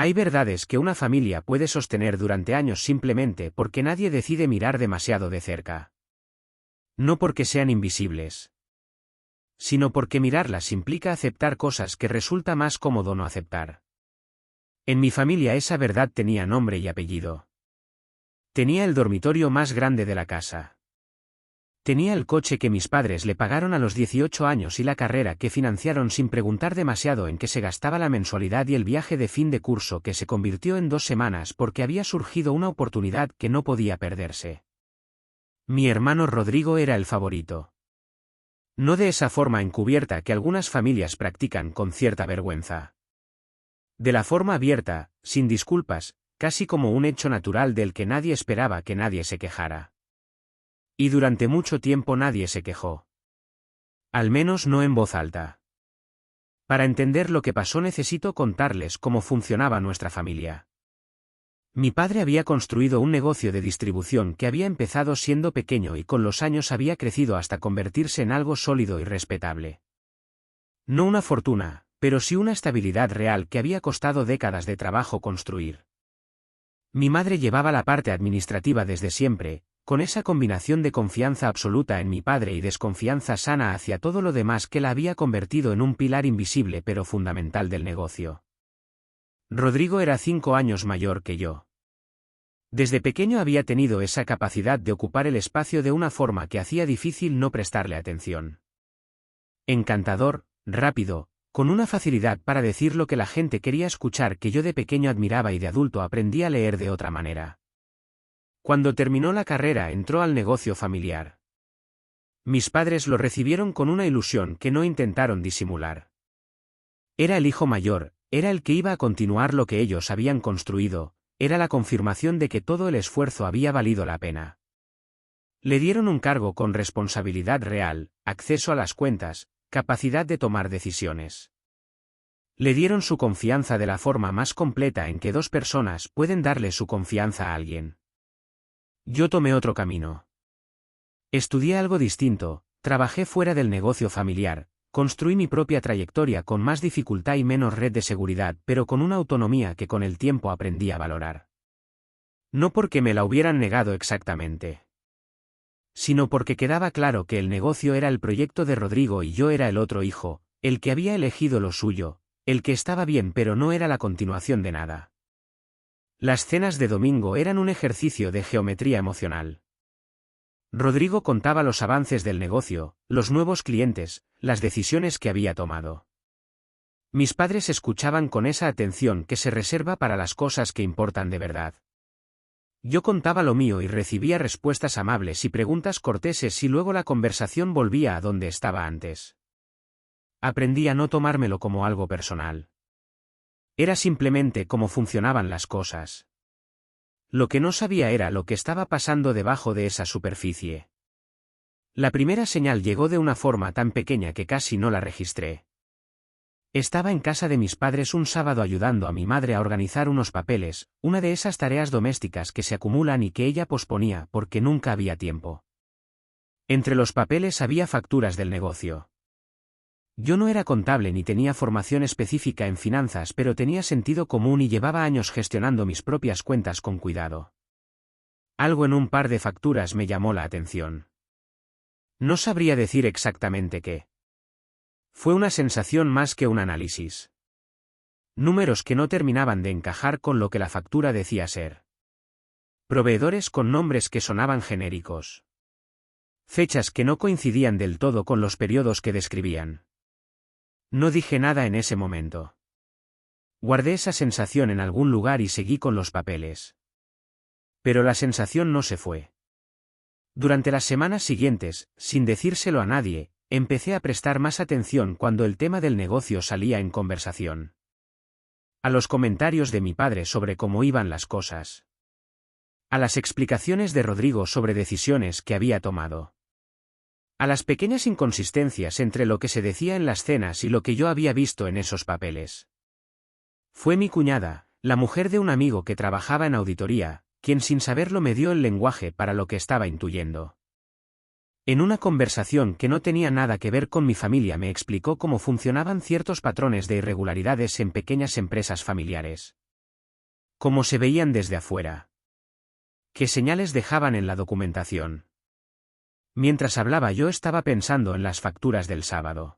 Hay verdades que una familia puede sostener durante años simplemente porque nadie decide mirar demasiado de cerca. No porque sean invisibles, sino porque mirarlas implica aceptar cosas que resulta más cómodo no aceptar. En mi familia esa verdad tenía nombre y apellido. Tenía el dormitorio más grande de la casa. Tenía el coche que mis padres le pagaron a los 18 años y la carrera que financiaron sin preguntar demasiado en qué se gastaba la mensualidad y el viaje de fin de curso que se convirtió en 2 semanas porque había surgido una oportunidad que no podía perderse. Mi hermano Rodrigo era el favorito. No de esa forma encubierta que algunas familias practican con cierta vergüenza. De la forma abierta, sin disculpas, casi como un hecho natural del que nadie esperaba que nadie se quejara. Y durante mucho tiempo nadie se quejó. Al menos no en voz alta. Para entender lo que pasó necesito contarles cómo funcionaba nuestra familia. Mi padre había construido un negocio de distribución que había empezado siendo pequeño y con los años había crecido hasta convertirse en algo sólido y respetable. No una fortuna, pero sí una estabilidad real que había costado décadas de trabajo construir. Mi madre llevaba la parte administrativa desde siempre, con esa combinación de confianza absoluta en mi padre y desconfianza sana hacia todo lo demás que la había convertido en un pilar invisible pero fundamental del negocio. Rodrigo era 5 años mayor que yo. Desde pequeño había tenido esa capacidad de ocupar el espacio de una forma que hacía difícil no prestarle atención. Encantador, rápido, con una facilidad para decir lo que la gente quería escuchar que yo de pequeño admiraba y de adulto aprendí a leer de otra manera. Cuando terminó la carrera entró al negocio familiar. Mis padres lo recibieron con una ilusión que no intentaron disimular. Era el hijo mayor, era el que iba a continuar lo que ellos habían construido, era la confirmación de que todo el esfuerzo había valido la pena. Le dieron un cargo con responsabilidad real, acceso a las cuentas, capacidad de tomar decisiones. Le dieron su confianza de la forma más completa en que 2 personas pueden darle su confianza a alguien. Yo tomé otro camino. Estudié algo distinto, trabajé fuera del negocio familiar, construí mi propia trayectoria con más dificultad y menos red de seguridad, pero con una autonomía que con el tiempo aprendí a valorar. No porque me la hubieran negado exactamente, sino porque quedaba claro que el negocio era el proyecto de Rodrigo y yo era el otro hijo, el que había elegido lo suyo, el que estaba bien pero no era la continuación de nada. Las cenas de domingo eran un ejercicio de geometría emocional. Rodrigo contaba los avances del negocio, los nuevos clientes, las decisiones que había tomado. Mis padres escuchaban con esa atención que se reserva para las cosas que importan de verdad. Yo contaba lo mío y recibía respuestas amables y preguntas corteses y luego la conversación volvía a donde estaba antes. Aprendí a no tomármelo como algo personal. Era simplemente cómo funcionaban las cosas. Lo que no sabía era lo que estaba pasando debajo de esa superficie. La primera señal llegó de una forma tan pequeña que casi no la registré. Estaba en casa de mis padres un sábado ayudando a mi madre a organizar unos papeles, una de esas tareas domésticas que se acumulan y que ella posponía porque nunca había tiempo. Entre los papeles había facturas del negocio. Yo no era contable ni tenía formación específica en finanzas, pero tenía sentido común y llevaba años gestionando mis propias cuentas con cuidado. Algo en un par de facturas me llamó la atención. No sabría decir exactamente qué. Fue una sensación más que un análisis. Números que no terminaban de encajar con lo que la factura decía ser. Proveedores con nombres que sonaban genéricos. Fechas que no coincidían del todo con los periodos que describían. No dije nada en ese momento. Guardé esa sensación en algún lugar y seguí con los papeles. Pero la sensación no se fue. Durante las semanas siguientes, sin decírselo a nadie, empecé a prestar más atención cuando el tema del negocio salía en conversación. A los comentarios de mi padre sobre cómo iban las cosas. A las explicaciones de Rodrigo sobre decisiones que había tomado. A las pequeñas inconsistencias entre lo que se decía en las cenas y lo que yo había visto en esos papeles. Fue mi cuñada, la mujer de un amigo que trabajaba en auditoría, quien sin saberlo me dio el lenguaje para lo que estaba intuyendo. En una conversación que no tenía nada que ver con mi familia me explicó cómo funcionaban ciertos patrones de irregularidades en pequeñas empresas familiares. ¿Cómo se veían desde afuera? ¿Qué señales dejaban en la documentación? Mientras hablaba yo estaba pensando en las facturas del sábado.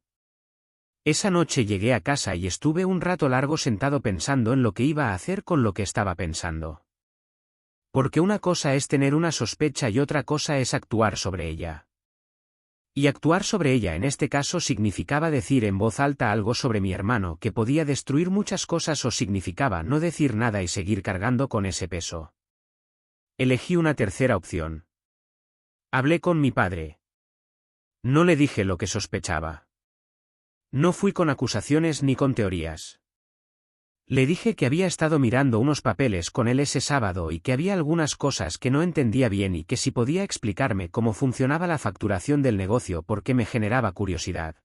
Esa noche llegué a casa y estuve un rato largo sentado pensando en lo que iba a hacer con lo que estaba pensando. Porque una cosa es tener una sospecha y otra cosa es actuar sobre ella. Y actuar sobre ella en este caso significaba decir en voz alta algo sobre mi hermano que podía destruir muchas cosas o significaba no decir nada y seguir cargando con ese peso. Elegí una tercera opción. Hablé con mi padre. No le dije lo que sospechaba. No fui con acusaciones ni con teorías. Le dije que había estado mirando unos papeles con él ese sábado y que había algunas cosas que no entendía bien y que si podía explicarme cómo funcionaba la facturación del negocio porque me generaba curiosidad.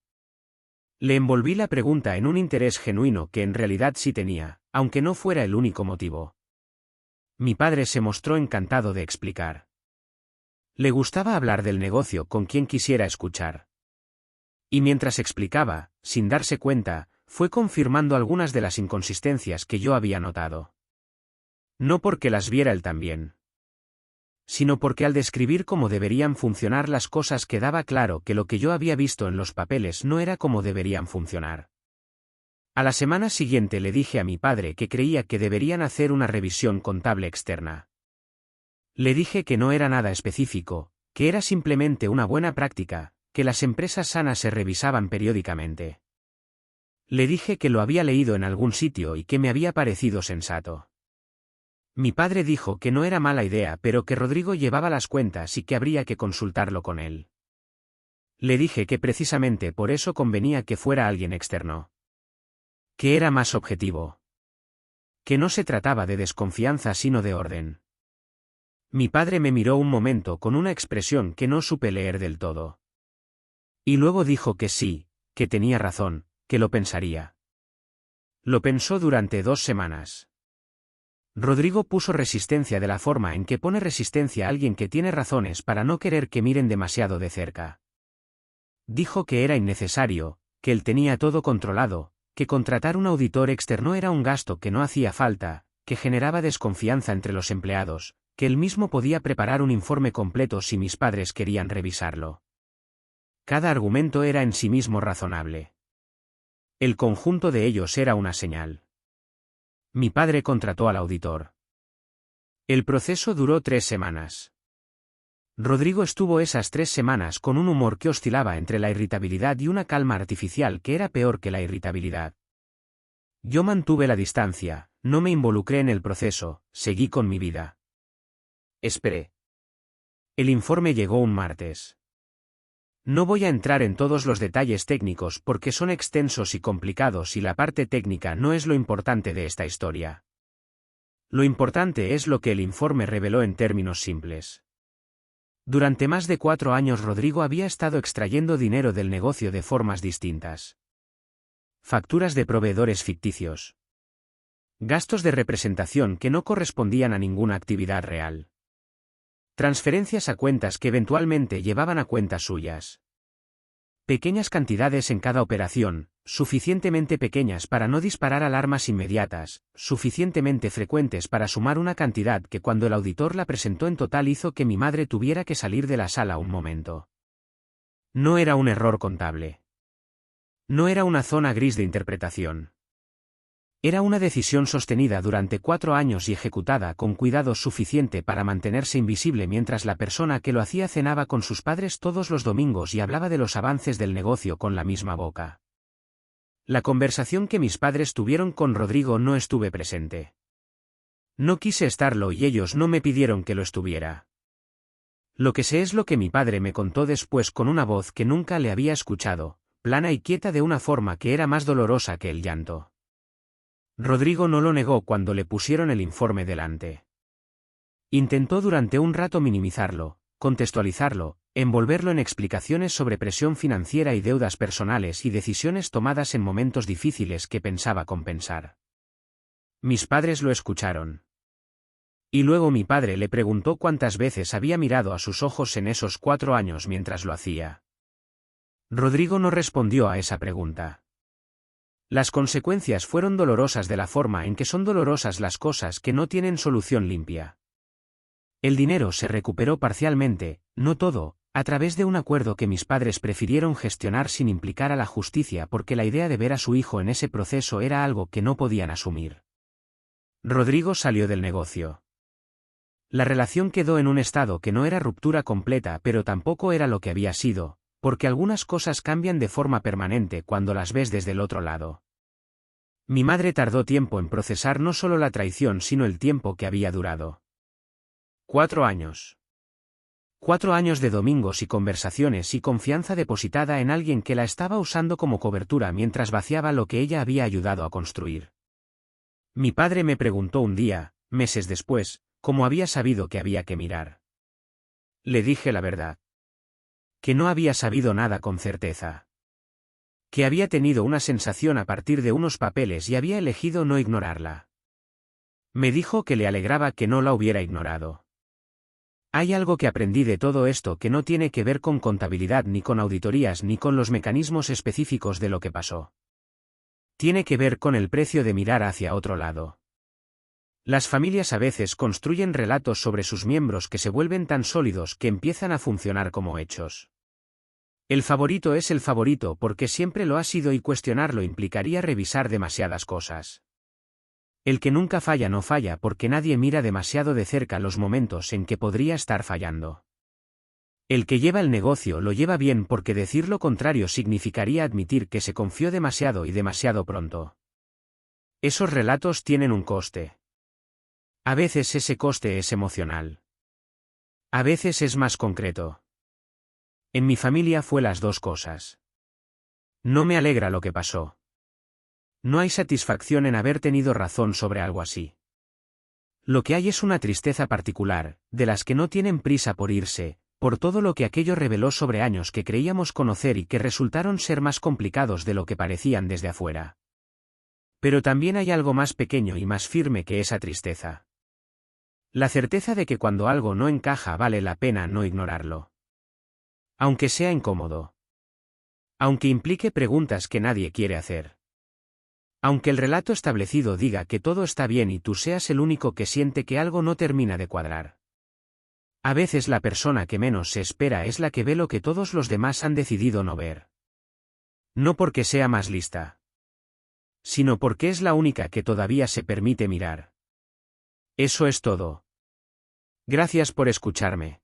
Le envolví la pregunta en un interés genuino que en realidad sí tenía, aunque no fuera el único motivo. Mi padre se mostró encantado de explicar. Le gustaba hablar del negocio con quien quisiera escuchar. Y mientras explicaba, sin darse cuenta, fue confirmando algunas de las inconsistencias que yo había notado. No porque las viera él también, sino porque al describir cómo deberían funcionar las cosas quedaba claro que lo que yo había visto en los papeles no era como deberían funcionar. A la semana siguiente le dije a mi padre que creía que deberían hacer una revisión contable externa. Le dije que no era nada específico, que era simplemente una buena práctica, que las empresas sanas se revisaban periódicamente. Le dije que lo había leído en algún sitio y que me había parecido sensato. Mi padre dijo que no era mala idea pero que Rodrigo llevaba las cuentas y que habría que consultarlo con él. Le dije que precisamente por eso convenía que fuera alguien externo. Que era más objetivo. Que no se trataba de desconfianza sino de orden. Mi padre me miró un momento con una expresión que no supe leer del todo. Y luego dijo que sí, que tenía razón, que lo pensaría. Lo pensó durante 2 semanas. Rodrigo puso resistencia de la forma en que pone resistencia a alguien que tiene razones para no querer que miren demasiado de cerca. Dijo que era innecesario, que él tenía todo controlado, que contratar un auditor externo era un gasto que no hacía falta, que generaba desconfianza entre los empleados, que él mismo podía preparar un informe completo si mis padres querían revisarlo. Cada argumento era en sí mismo razonable. El conjunto de ellos era una señal. Mi padre contrató al auditor. El proceso duró 3 semanas. Rodrigo estuvo esas 3 semanas con un humor que oscilaba entre la irritabilidad y una calma artificial que era peor que la irritabilidad. Yo mantuve la distancia, no me involucré en el proceso, seguí con mi vida. Esperé. El informe llegó un martes. No voy a entrar en todos los detalles técnicos porque son extensos y complicados y la parte técnica no es lo importante de esta historia. Lo importante es lo que el informe reveló en términos simples. Durante más de 4 años Rodrigo había estado extrayendo dinero del negocio de formas distintas. Facturas de proveedores ficticios. Gastos de representación que no correspondían a ninguna actividad real. Transferencias a cuentas que eventualmente llevaban a cuentas suyas. Pequeñas cantidades en cada operación, suficientemente pequeñas para no disparar alarmas inmediatas, suficientemente frecuentes para sumar una cantidad que cuando el auditor la presentó en total hizo que mi madre tuviera que salir de la sala un momento. No era un error contable. No era una zona gris de interpretación. Era una decisión sostenida durante 4 años y ejecutada con cuidado suficiente para mantenerse invisible mientras la persona que lo hacía cenaba con sus padres todos los domingos y hablaba de los avances del negocio con la misma boca. La conversación que mis padres tuvieron con Rodrigo no estuve presente. No quise estarlo y ellos no me pidieron que lo estuviera. Lo que sé es lo que mi padre me contó después con una voz que nunca le había escuchado, plana y quieta de una forma que era más dolorosa que el llanto. Rodrigo no lo negó cuando le pusieron el informe delante. Intentó durante un rato minimizarlo, contextualizarlo, envolverlo en explicaciones sobre presión financiera y deudas personales y decisiones tomadas en momentos difíciles que pensaba compensar. Mis padres lo escucharon. Y luego mi padre le preguntó cuántas veces había mirado a sus ojos en esos 4 años mientras lo hacía. Rodrigo no respondió a esa pregunta. Las consecuencias fueron dolorosas de la forma en que son dolorosas las cosas que no tienen solución limpia. El dinero se recuperó parcialmente, no todo, a través de un acuerdo que mis padres prefirieron gestionar sin implicar a la justicia porque la idea de ver a su hijo en ese proceso era algo que no podían asumir. Rodrigo salió del negocio. La relación quedó en un estado que no era ruptura completa pero tampoco era lo que había sido, porque algunas cosas cambian de forma permanente cuando las ves desde el otro lado. Mi madre tardó tiempo en procesar no solo la traición sino el tiempo que había durado. 4 años. 4 años de domingos y conversaciones y confianza depositada en alguien que la estaba usando como cobertura mientras vaciaba lo que ella había ayudado a construir. Mi padre me preguntó un día, meses después, cómo había sabido que había que mirar. Le dije la verdad. Que no había sabido nada con certeza. Que había tenido una sensación a partir de unos papeles y había elegido no ignorarla. Me dijo que le alegraba que no la hubiera ignorado. Hay algo que aprendí de todo esto que no tiene que ver con contabilidad ni con auditorías ni con los mecanismos específicos de lo que pasó. Tiene que ver con el precio de mirar hacia otro lado. Las familias a veces construyen relatos sobre sus miembros que se vuelven tan sólidos que empiezan a funcionar como hechos. El favorito es el favorito porque siempre lo ha sido y cuestionarlo implicaría revisar demasiadas cosas. El que nunca falla no falla porque nadie mira demasiado de cerca los momentos en que podría estar fallando. El que lleva el negocio lo lleva bien porque decir lo contrario significaría admitir que se confió demasiado y demasiado pronto. Esos relatos tienen un coste. A veces ese coste es emocional. A veces es más concreto. En mi familia fue las dos cosas. No me alegra lo que pasó. No hay satisfacción en haber tenido razón sobre algo así. Lo que hay es una tristeza particular, de las que no tienen prisa por irse, por todo lo que aquello reveló sobre años que creíamos conocer y que resultaron ser más complicados de lo que parecían desde afuera. Pero también hay algo más pequeño y más firme que esa tristeza. La certeza de que cuando algo no encaja vale la pena no ignorarlo. Aunque sea incómodo. Aunque implique preguntas que nadie quiere hacer. Aunque el relato establecido diga que todo está bien y tú seas el único que siente que algo no termina de cuadrar. A veces la persona que menos se espera es la que ve lo que todos los demás han decidido no ver. No porque sea más lista. Sino porque es la única que todavía se permite mirar. Eso es todo. Gracias por escucharme.